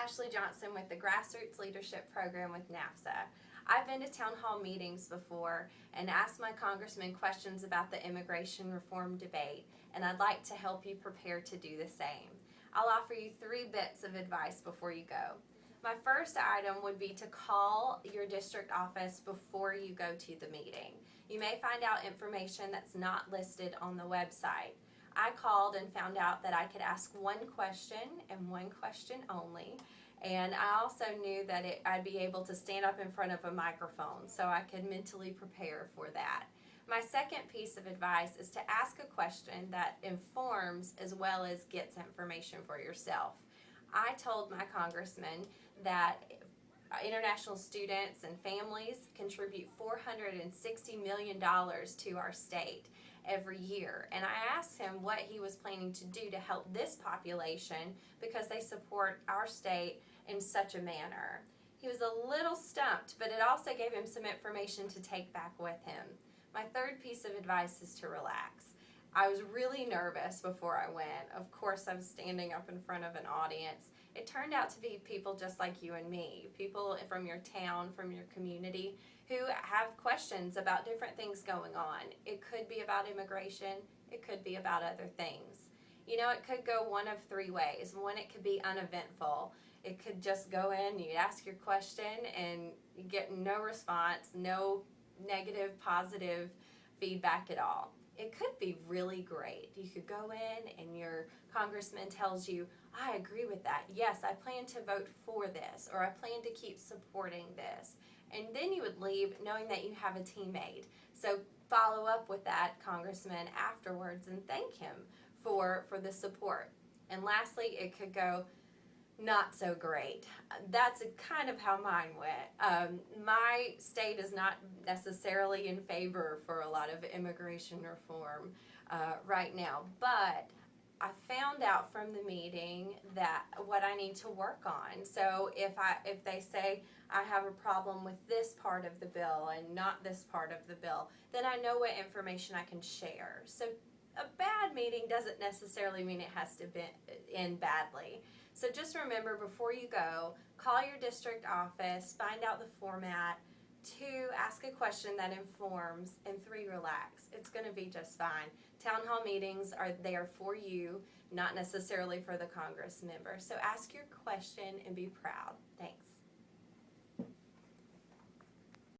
Ashley Johnson with the Grassroots Leadership Program with NAFSA. I've been to town hall meetings before and asked my congressman questions about the immigration reform debate, and I'd like to help you prepare to do the same. I'll offer you 3 bits of advice before you go. My first item would be to call your district office before you go to the meeting. You may find out information that's not listed on the website. I called and found out that I could ask one question and one question only, and I also knew that I'd be able to stand up in front of a microphone, so I could mentally prepare for that. My second piece of advice is to ask a question that informs as well as gets information for yourself. I told my congressman that international students and families contribute $460 million to our state every year, and I asked him what he was planning to do to help this population because they support our state in such a manner. He was a little stumped, but it also gave him some information to take back with him. My third piece of advice is to relax. I was really nervous before I went. Of course, I was standing up in front of an audience. It turned out to be people just like you and me, people from your town, from your community, who have questions about different things going on. It could be about immigration. It could be about other things. You know, it could go one of 3 ways. One, it could be uneventful. It could just go in, you ask your question, and you get no response, no negative, positive feedback at all. It could be really great. You could go in and your congressman tells you, I agree with that. Yes, I plan to vote for this, or I plan to keep supporting this. And then you would leave knowing that you have a teammate. So follow up with that congressman afterwards and thank him for the support. And lastly, it could go not so great. That's kind of how mine went. My state is not necessarily in favor for a lot of immigration reform right now, but I found out from the meeting that what I need to work on. So if they say I have a problem with this part of the bill and not this part of the bill, then I know what information I can share. So a bad meeting doesn't necessarily mean it has to end badly. So just remember, before you go, call your district office, find out the format. 2, ask a question that informs, and 3, relax. It's going to be just fine. Town hall meetings are there for you, not necessarily for the Congress member. So ask your question and be proud. Thanks.